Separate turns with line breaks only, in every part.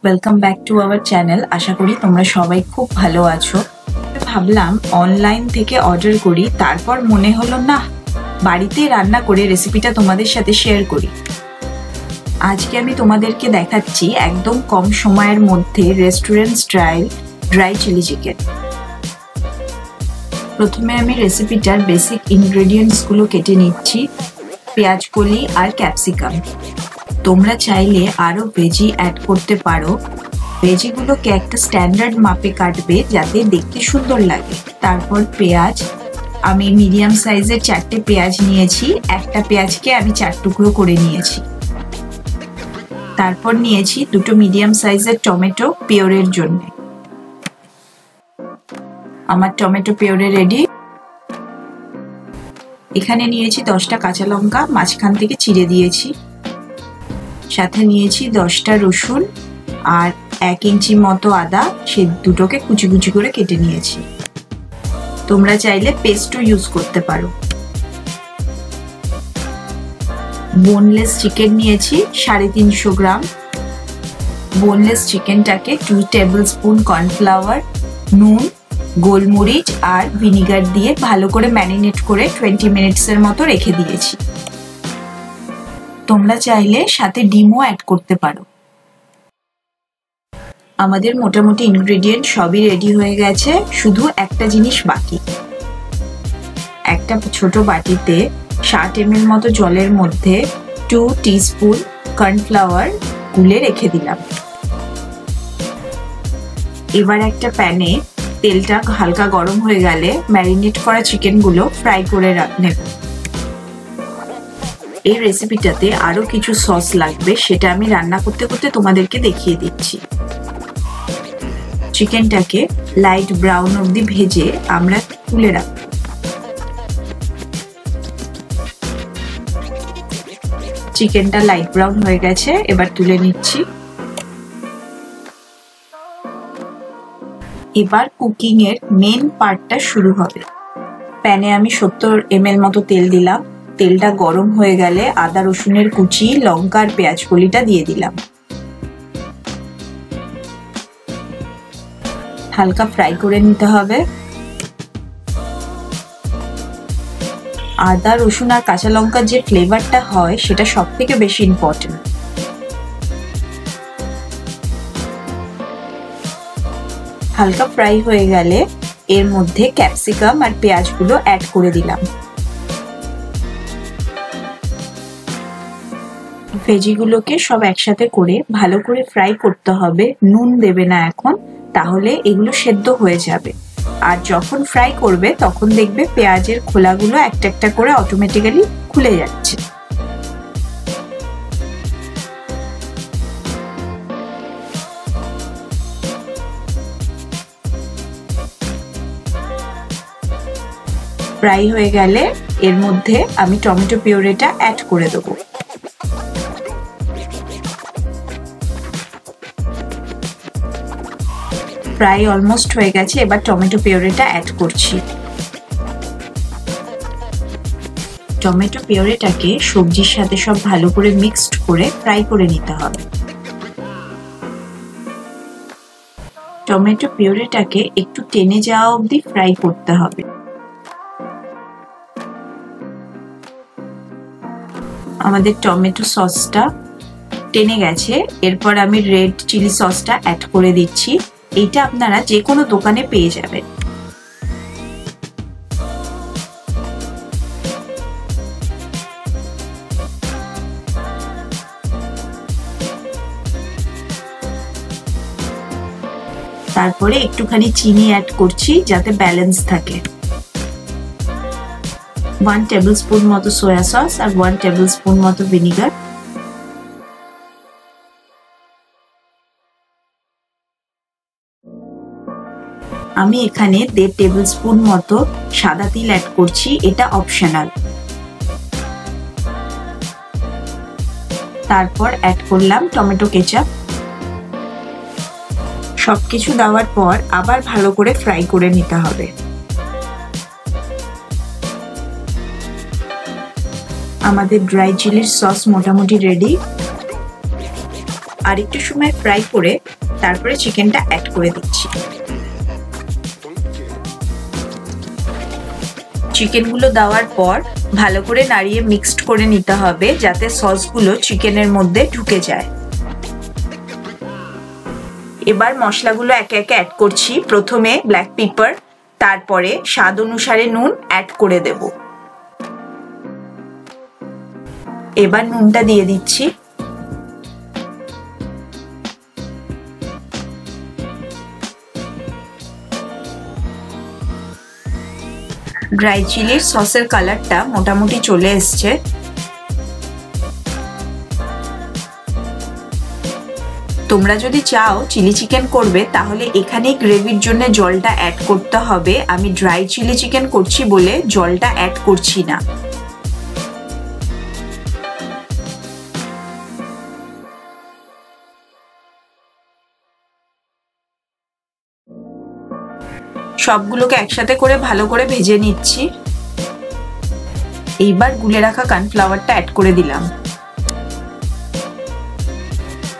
Welcome back to our channel. আশা করি তোমরা সবাই খুব ভালো আছো। ভাবলাম অনলাইন থেকে অর্ডার করি, তারপর মনে হলো না, বাড়িতে রান্না করে রেসিপিটা তোমাদের সাথে শেয়ার করি। আজকে আমি তোমাদেরকে দেখাচ্ছি একদম কম সময়ের মধ্যে restaurant style dry chilli chicken. প্রথমে আমি রেসিপিটার বেসিক ইনগ্রেডিয়েন্টসগুলো কেটে নিচ্ছি, পেঁয়াজ কলি আর ক্যাপসিকাম। তোমরা চাইলে আরো ভেজি অ্যাড করতে পারো। ভেজিগুলোকে একটা স্ট্যান্ডার্ড মাপে কাটবে যাতে দেখতে সুন্দর লাগে। তারপর পেঁয়াজ, আমি মিডিয়াম সাইজের 4টে পেঁয়াজ নিয়েছি, একটা পেঁয়াজকে আমি 4 টুকরো করে নিয়েছি। তারপর নিয়েছি 2টো মিডিয়াম সাইজের টমেটো পিওরের জন্য। আমার টমেটো পিওরে রেডি। এখানে নিয়েছি 10টা কাঁচা লঙ্কা, মাঝখান থেকে চিড়ে দিয়েছি। সাথে নিয়েছি 10টা রসুন আর 1 ইঞ্চি মতো আদা, সে দুটোকে কুচি কুচি করে কেটে নিয়েছি। তোমরা চাইলে পেস্টও ইউজ করতে পারো। বোনলেস চিকেন নিয়েছি 350 গ্রাম। বোনলেস চিকেনটাকে 2 টেবিল স্পুন কর্নফ্লাওয়ার, নুন, গোলমরিচ আর ভিনিগার দিয়ে ভালো করে ম্যারিনেট করে 20 মিনিটসের মতো রেখে দিয়েছি। তোমরা চাইলে সাথে ডিমও অ্যাড করতে পারো। আমাদের মোটামুটি ইনগ্রেডিয়েন্ট সবই রেডি হয়ে গেছে, শুধু একটা জিনিস বাকি। একটা ছোট বাটিতে 60 ml মতো জলের মধ্যে 2 টিস্পুন কর্নফ্লাওয়ার গুলে রেখে দিলাম। এবার একটা প্যানে তেলটা হালকা গরম হয়ে গেলে ম্যারিনেট করা চিকেনগুলো ফ্রাই করে নেব। এই রেসিপিটাতে আরো কিছু সস লাগবে, সেটা আমি রান্না করতে করতে তোমাদেরকে দেখিয়ে দিচ্ছি। চিকেনটাকে লাইট ব্রাউন অবধি ভেজে আমরা তুলে রাখবো। চিকেনটা লাইট ব্রাউন হয়ে গেছে, এবার তুলে নিচ্ছি। এবার কুকিং এর মেন পার্টটা শুরু হবে। প্যানে আমি 70 ml মতো তেল দিলাম। তেলটা গরম হয়ে গেলে আদা রসুনের কুচি, লঙ্কা আর পেঁয়াজ কলিটা দিয়ে দিলাম। হালকা ফ্রাই করে নিতে হবে। আদা রসুন আর কাঁচা লঙ্কার যে ফ্লেভারটা হয় সেটা সব থেকে বেশি ইম্পর্টেন্ট। হালকা ফ্রাই হয়ে গেলে এর মধ্যে ক্যাপসিকাম আর পেঁয়াজগুলো অ্যাড করে দিলাম। ভেজিগুলোকে সব একসাথে করে ভালো করে ফ্রাই করতে হবে। নুন দেবে না এখন, তাহলে এগুলো সেদ্ধ হয়ে যাবে। আর যখন ফ্রাই করবে তখন দেখবে পেঁয়াজের খোলাগুলো একটা একটা করে অটোমেটিক্যালি খুলে যাচ্ছে। ফ্রাই হয়ে গেলে এর মধ্যে আমি টমেটো পিউরেটা অ্যাড করে দেবো। প্রায় অলমোস্ট হয়ে গেছে, এবার টমেটো পিউরেটা অ্যাড করছি। টমেটো পিউরেটাকে সবজির সাথে সব ভালো করে মিক্সড করে ফ্রাই করে নিতে হবে। টমেটো পিউরেটাকে একটু টেনে যাওয়া অবধি ফ্রাই করতে হবে। আমাদের টমেটো সসটা টেনে গেছে, এরপর আমি রেড চিলি সসটা অ্যাড করে দিচ্ছি। এটা আপনারা যে কোনো দোকানে পেয়ে যাবেন। তারপরে একটুখানি চিনি অ্যাড করছি যাতে ব্যালেন্স থাকে। 1 টেবিল স্পুন মতো সয়া সস আর 1 টেবিল স্পুন মতো ভিনিগার। আমি এখানে 1.5 টেবিল স্পুন মতো সাদা তিল অ্যাড করছি, এটা অপশনাল। তারপর অ্যাড করলাম টমেটো কেচাপ। সবকিছু দেওয়ার পর আবার ভালো করে ফ্রাই করে নিতে হবে। আমাদের ড্রাই চিলির সস মোটামুটি রেডি। আরেকটু সময় ফ্রাই করে তারপরে চিকেনটা অ্যাড করে দিচ্ছি। চিকেনগুলো দেওয়ার পর ভালো করে নাড়িয়ে মিক্সড করে নিতে হবে যাতে সসগুলো চিকেনের মধ্যে ঢুকে যায়। এবার মশলাগুলো একে একে অ্যাড করছি। প্রথমে ব্ল্যাক পেপার, তারপরে স্বাদ অনুসারে নুন অ্যাড করে দেব। এবার নুনটা দিয়ে দিচ্ছি। ড্রাই চিলির সসের কালারটা মোটামুটি চলে এসছে। তোমরা যদি চাও চিলি চিকেন করবে তাহলে এখানে গ্রেভির জন্য জলটা অ্যাড করতে হবে। আমি ড্রাই চিলি চিকেন করছি বলে জলটা অ্যাড করছি না। সবগুলোকে একসাথে করে ভালো করে ভেজে নিচ্ছি। এইবার গুলে রাখা কর্নফ্লাওয়ারটা অ্যাড করে দিলাম।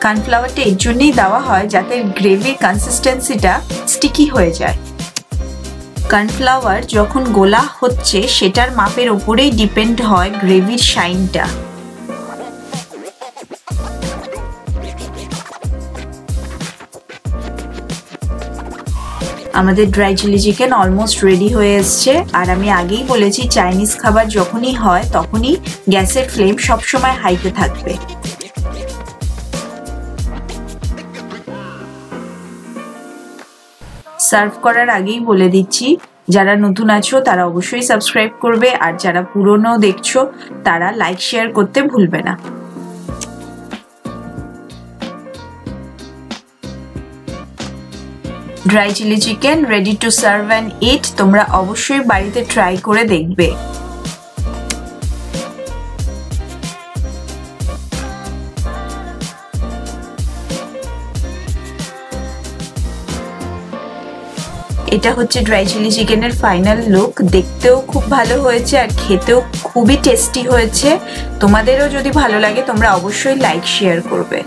কর্নফ্লাওয়ারটা এর জন্যই দেওয়া হয় যাতে গ্রেভির কনসিস্টেন্সিটা স্টিকি হয়ে যায়। কর্নফ্লাওয়ার যখন গোলা হচ্ছে সেটার মাপের ওপরেই ডিপেন্ড হয় গ্রেভির শাইনটা। আমাদের dry chilli chicken almost ready হয়ে এসছে। আর আমি আগেই বলেছি চাইনিজ খাবার যখনই হয় তখনই গ্যাসের ফ্লেম সবসময় হাইতে থাকবে। সার্ভ করার আগেই বলে দিচ্ছি, যারা নতুন আছো তারা অবশ্যই সাবস্ক্রাইব করবে, আর যারা পুরনো দেখছো তারা লাইক শেয়ার করতে ভুলবে না। Dry chilli chicken ready to serve and eat. তোমরা অবশ্যই বাড়িতে ট্রাই করে দেখবে। এটা হচ্ছে ড্রাই চিলি চিকেনের ফাইনাল লুক। দেখতেও খুব ভালো হয়েছে আর খেতেও খুবই টেস্টি হয়েছে। তোমাদেরও যদি ভালো লাগে তোমরা অবশ্যই লাইক শেয়ার করবে।